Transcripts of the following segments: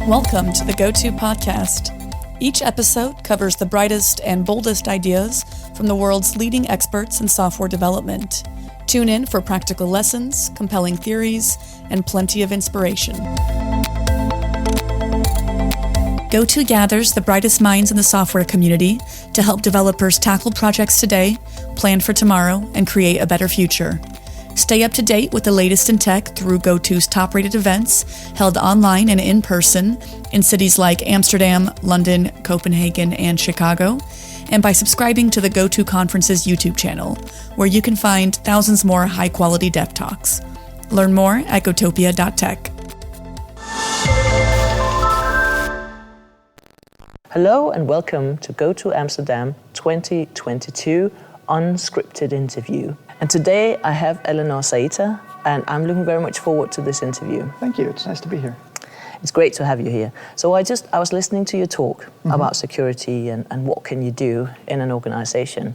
Welcome to the GOTO podcast. Each episode covers the brightest and boldest ideas from the world's leading experts in software development. Tune in for practical lessons, compelling theories, and plenty of inspiration. GOTO gathers the brightest minds in the software community to help developers tackle projects today, plan for tomorrow, and create a better future. Stay up to date with the latest in tech through GOTO's top-rated events, held online and in person in cities like Amsterdam, London, Copenhagen, and Chicago, and by subscribing to the GOTO Conference's YouTube channel, where you can find thousands more high-quality dev talks. Learn more at gotopia.tech. Hello and welcome to GOTO Amsterdam 2022 Unscripted Interview. And today I have Eleanor Saitta, and I'm looking very much forward to this interview. Thank you, it's nice to be here. It's great to have you here. So I was listening to your talk about security and what can you do in an organization.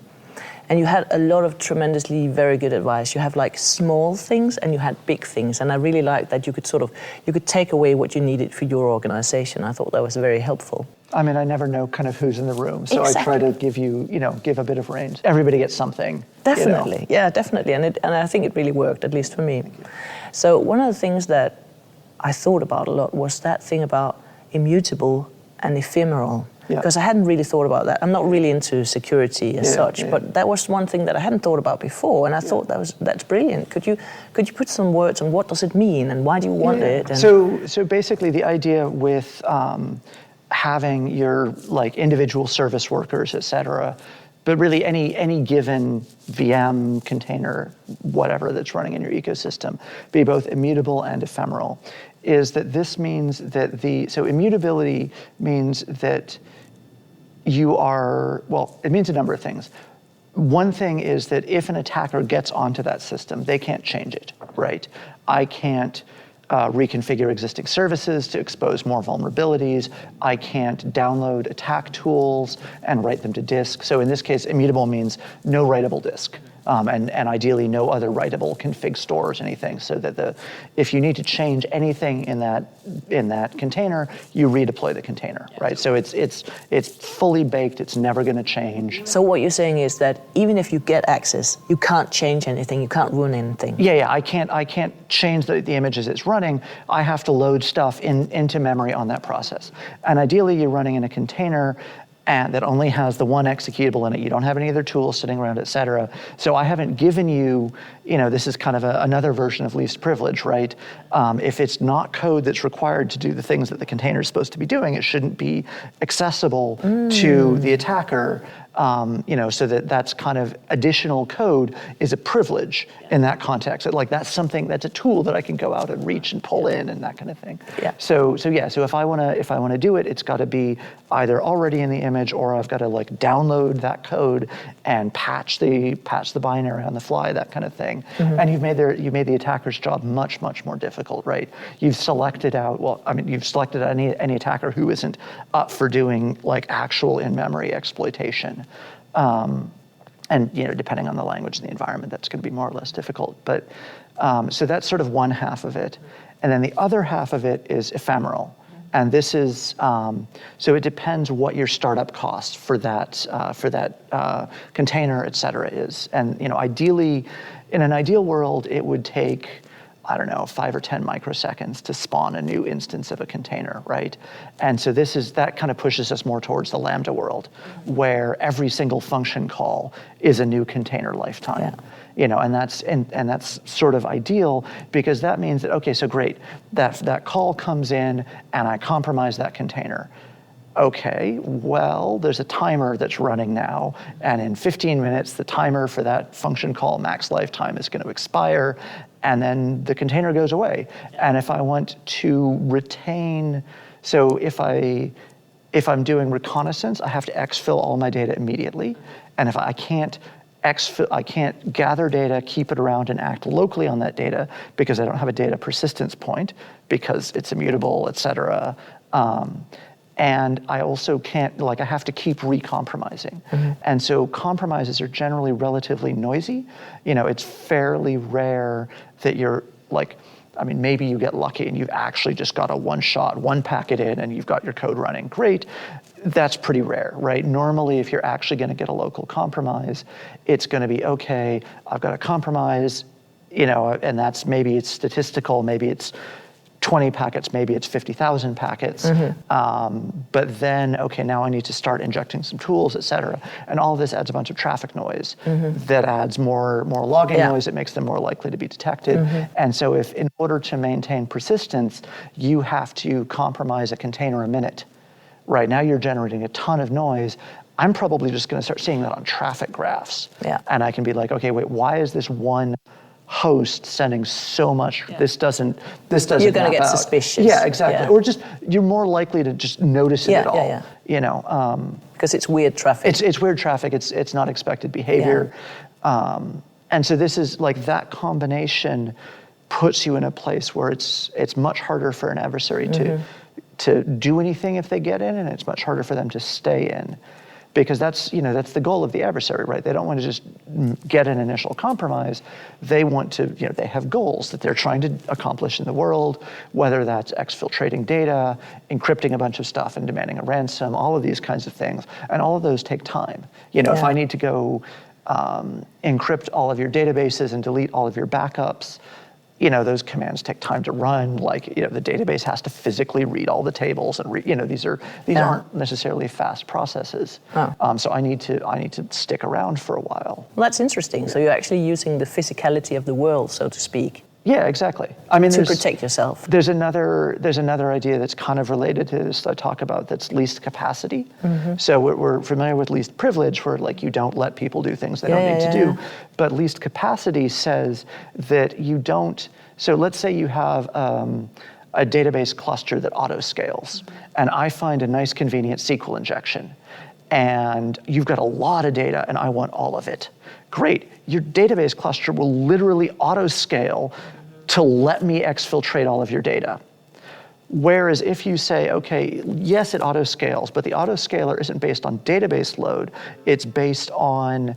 And you had a lot of tremendously very good advice. You have like small things and you had big things. And I really liked that you could take away what you needed for your organization. I thought that was very helpful. I mean, I never know kind of who's in the room, so Exactly. I try to give a bit of range. Everybody gets something. Definitely, yeah, definitely. And I think it really worked, at least for me. So one of the things that I thought about a lot was that thing about immutable and ephemeral. Yeah. Because I hadn't really thought about that. I'm not really into security as such, but that was one thing that I hadn't thought about before, and I thought that's brilliant. Could you put some words on what does it mean and why do you want it? And So basically, the idea with having your like individual service workers, et cetera, but really any given VM container, whatever that's running in your ecosystem, be both immutable and ephemeral, is that this means that so immutability means that it means a number of things. One thing is that if an attacker gets onto that system, they can't change it, right? I can't reconfigure existing services to expose more vulnerabilities. I can't download attack tools and write them to disk. So in this case, immutable means no writable disk. And ideally no other writable config stores, anything, so that if you need to change anything in that container, you redeploy the container, right? So it's fully baked. It's never going to change. so what you're saying is that even if you get access, you can't change anything. You can't ruin anything. Yeah. I can't change the image as it's running. I have to load stuff into memory on that process. And ideally, you're running in a container and that only has the one executable in it. You don't have any other tools sitting around, et cetera. So I haven't given you, this is kind of another version of least privilege, right? If it's not code that's required to do the things that the container is supposed to be doing, it shouldn't be accessible to the attacker. So that's kind of additional code is a privilege in that context. That's a tool that I can go out and reach and pull in and that kind of thing. Yeah. So if I want to do it, it's got to be either already in the image or I've got to like download that code and patch the binary on the fly, that kind of thing. And you've made the attacker's job much, much more difficult, right? You've selected out any attacker who isn't up for doing like actual in-memory exploitation. And depending on the language and the environment, that's going to be more or less difficult. But so that's sort of one half of it, and then the other half of it is ephemeral. And this is so it depends what your startup cost for that container, et cetera, is. And ideally, in an ideal world, it would take 5 or 10 microseconds to spawn a new instance of a container, right? And so that kind of pushes us more towards the Lambda world, where every single function call is a new container lifetime. Yeah. And that's sort of ideal because that means that, okay, so great, that call comes in and I compromise that container. Okay, well, there's a timer that's running now, and in 15 minutes, the timer for that function call max lifetime is going to expire, and then the container goes away. And if I want to retain, so if I'm doing reconnaissance, I have to exfil all my data immediately, and if I can't gather data, keep it around, and act locally on that data because I don't have a data persistence point because it's immutable, et cetera. And I also can't, I have to keep recompromising. And so compromises are generally relatively noisy. It's fairly rare that you're like, I mean, maybe you get lucky and you've actually just got a one shot, one packet in and you've got your code running. Great. That's pretty rare, right? Normally, if you're actually going to get a local compromise, it's going to be, okay, I've got a compromise, you know, and that's, maybe it's statistical, maybe it's 20 packets, maybe it's 50,000 packets. But then, okay, now I need to start injecting some tools, et cetera. And all of this adds a bunch of traffic noise that adds more logging noise. It makes them more likely to be detected. And so if, in order to maintain persistence, you have to compromise a container a minute, right? Now you're generating a ton of noise. I'm probably just going to start seeing that on traffic graphs. And I can be like, okay, wait, why is this one host sending so much? This doesn't You're going to get out. suspicious. Yeah, exactly. Or just, you're more likely to just notice it at all. You know, because it's weird traffic. It's weird traffic. It's not expected behavior. And so this is like, that combination puts you in a place where it's much harder for an adversary to do anything if they get in, and it's much harder for them to stay in. Because that's the goal of the adversary, right? They don't want to just get an initial compromise. They want to, they have goals that they're trying to accomplish in the world, whether that's exfiltrating data, encrypting a bunch of stuff and demanding a ransom, all of these kinds of things. And all of those take time. If I need to go encrypt all of your databases and delete all of your backups, those commands take time to run. Like, the database has to physically read all the tables, and these aren't necessarily fast processes. So I need to stick around for a while. Well, that's interesting. So you're actually using the physicality of the world, so to speak. Yeah, exactly. I mean, to protect yourself. There's another idea that's kind of related to this that I talk about, that's least capacity. So we're familiar with least privilege, where like you don't let people do things they don't need to do. But least capacity says that you don't. So let's say you have a database cluster that auto scales, and I find a nice convenient SQL injection, and you've got a lot of data and I want all of it. Great, your database cluster will literally auto scale to let me exfiltrate all of your data. Whereas if you say, okay, yes, it auto scales, but the auto scaler isn't based on database load, it's based on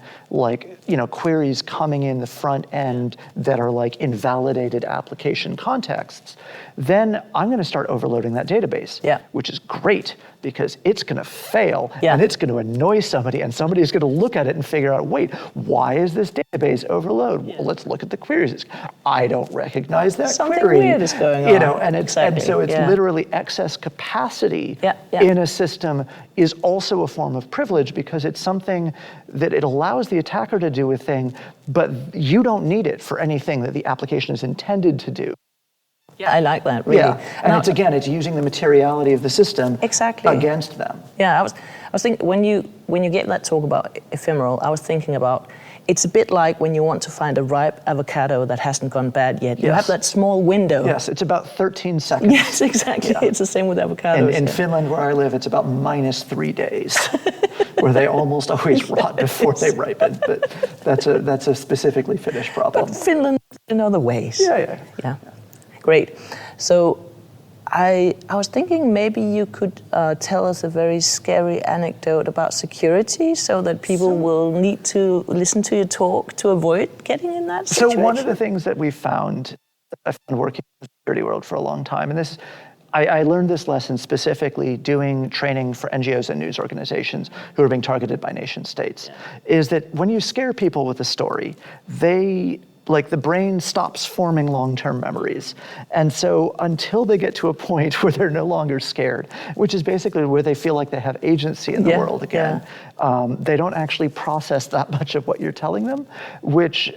queries coming in the front end that are like invalidated application contexts, then I'm going to start overloading that database, which is great, because it's going to fail and it's going to annoy somebody, and somebody's going to look at it and figure out, wait, why is this database overload? Well, let's look at the queries. I don't recognize that Something query. Weird is going on. And so it's literally excess capacity in a system is also a form of privilege, because it's something that it allows the attacker to do a thing, but you don't need it for anything that the application is intended to do. Yeah, I like that, really. Yeah, and it's using the materiality of the system against them. Yeah, I was thinking, when you get that talk about ephemeral, I was thinking about, it's a bit like when you want to find a ripe avocado that hasn't gone bad yet. You have that small window. Yes, it's about 13 seconds. Yes, exactly. Yeah. It's the same with avocados. In Finland, where I live, it's about -3 days, where they almost always rot before they ripen. But that's a specifically Finnish problem. But Finland in other ways. Yeah. Great. So I was thinking maybe you could tell us a very scary anecdote about security, so that people will need to listen to your talk to avoid getting in that situation. So one of the things that we found, I've been working in the security world for a long time, and this, I learned this lesson specifically doing training for NGOs and news organizations who are being targeted by nation states, is that when you scare people with a story, the brain stops forming long-term memories. And so until they get to a point where they're no longer scared, which is basically where they feel like they have agency in the world again, they don't actually process that much of what you're telling them, which,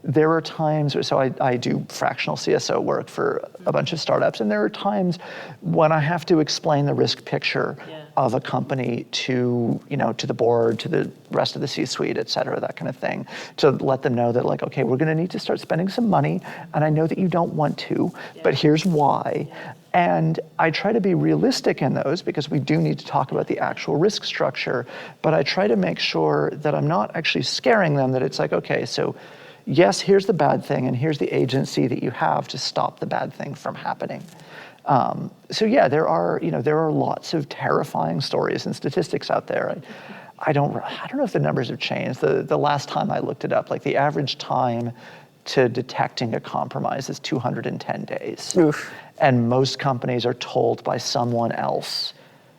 there are times, so I do fractional CSO work for a bunch of startups, and there are times when I have to explain the risk picture of a company to the board, to the rest of the C-suite, et cetera, that kind of thing, to let them know that, like, okay, we're going to need to start spending some money, and I know that you don't want to, but here's why. And I try to be realistic in those, because we do need to talk about the actual risk structure, but I try to make sure that I'm not actually scaring them, that it's like, okay, so yes, here's the bad thing, and here's the agency that you have to stop the bad thing from happening. There are lots of terrifying stories and statistics out there. I don't know if the numbers have changed. The last time I looked it up, like the average time to detecting a compromise is 210 days. Oof. And most companies are told by someone else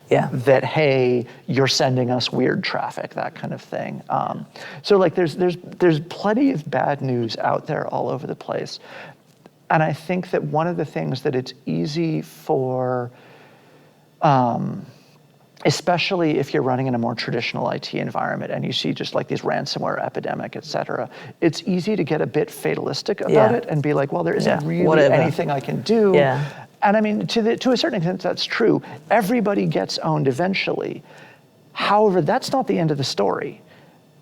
Yeah. that, hey, you're sending us weird traffic, that kind of thing. So like there's plenty of bad news out there all over the place. And I think that one of the things that it's easy for, especially if you're running in a more traditional IT environment and you see just like these ransomware epidemic, et cetera, it's easy to get a bit fatalistic about it and be like, well, there isn't really anything I can do. Yeah. And I mean, to a certain extent, that's true. Everybody gets owned eventually. However, that's not the end of the story,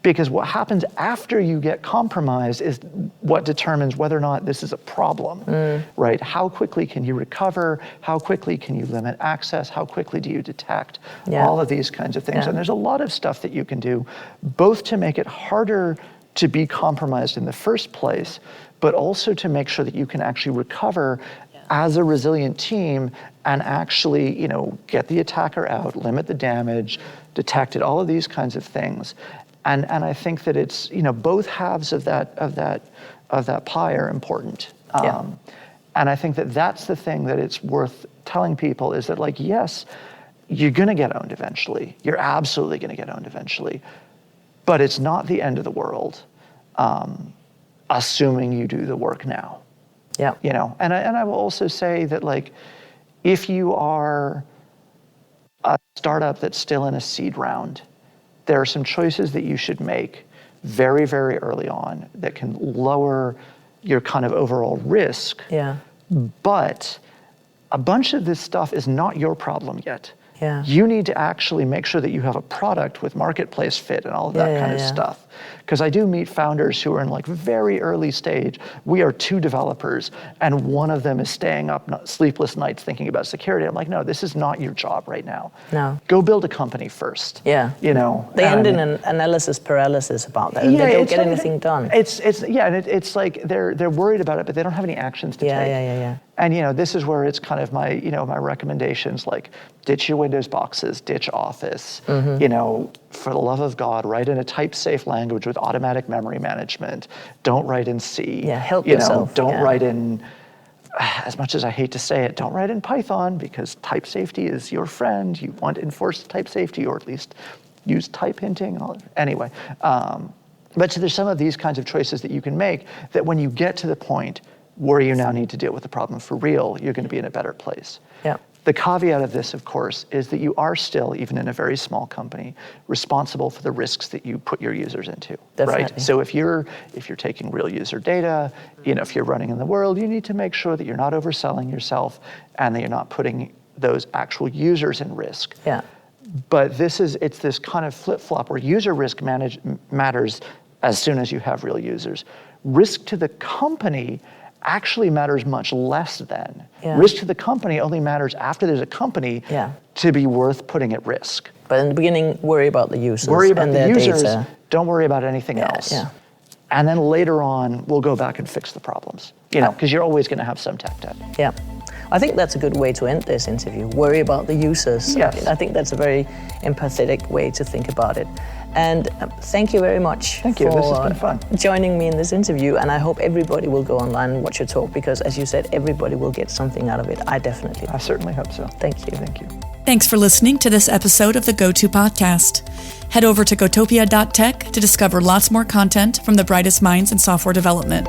because what happens after you get compromised is what determines whether or not this is a problem, right? How quickly can you recover? How quickly can you limit access? How quickly do you detect? All of these kinds of things. And there's a lot of stuff that you can do, both to make it harder to be compromised in the first place, but also to make sure that you can actually recover as a resilient team and actually, you know, get the attacker out, limit the damage, detect it, all of these kinds of things. And I think that it's, you know, both halves of that pie are important. And I think that that's the thing that it's worth telling people is that, like, yes, you're gonna get owned eventually. You're absolutely gonna get owned eventually. But it's not the end of the world, assuming you do the work now. Yeah. You know, and I will also say that, like, if you are a startup that's still in a seed round, there are some choices that you should make very, very early on that can lower your kind of overall risk. Yeah. But a bunch of this stuff is not your problem yet. Yeah. You need to actually make sure that you have a product with marketplace fit and all of that kind of stuff. Because I do meet founders who are in like very early stage. We are 2 developers and one of them is staying up sleepless nights thinking about security. I'm like, no, this is not your job right now. No. Go build a company first. Yeah. You know. They end in an analysis paralysis about that. And they don't get anything done. It's like they're worried about it, but they don't have any actions to take. Yeah. And you know, this is where it's kind of my, you know, my recommendations, like ditch your Windows boxes, ditch Office, you know, for the love of God, write in a type-safe language with automatic memory management. Don't write in C. Yeah, help yourself. Don't write in, as much as I hate to say it, don't write in Python, because type safety is your friend. You want enforced type safety, or at least use type hinting. And all that. Anyway, but so there's some of these kinds of choices that you can make that when you get to the point where you now need to deal with the problem for real, you're going to be in a better place. Yeah. The caveat of this, of course, is that you are still, even in a very small company, responsible for the risks that you put your users into. Definitely. Right? So if you're taking real user data, you know, if you're running in the world, you need to make sure that you're not overselling yourself and that you're not putting those actual users in risk. Yeah. But it's this kind of flip-flop where user risk matters as soon as you have real users. Risk to the company actually matters much less then. Yeah. Risk to the company only matters after there's a company to be worth putting at risk. But in the beginning, worry about the users. Worry about and the their users, data. don't worry about anything else. Yeah. And then later on, we'll go back and fix the problems. You know, because you're always going to have some tech debt. Yeah. I think that's a good way to end this interview. Worry about the users. Yes. I think that's a very empathetic way to think about it. And thank you very much Thank you. for This has been fun. joining me in this interview. And I hope everybody will go online and watch your talk, because as you said, everybody will get something out of it. I definitely do. I certainly hope so. Thank you. Thank you. Thanks for listening to this episode of the GOTO podcast. Head over to gotopia.tech to discover lots more content from the brightest minds in software development.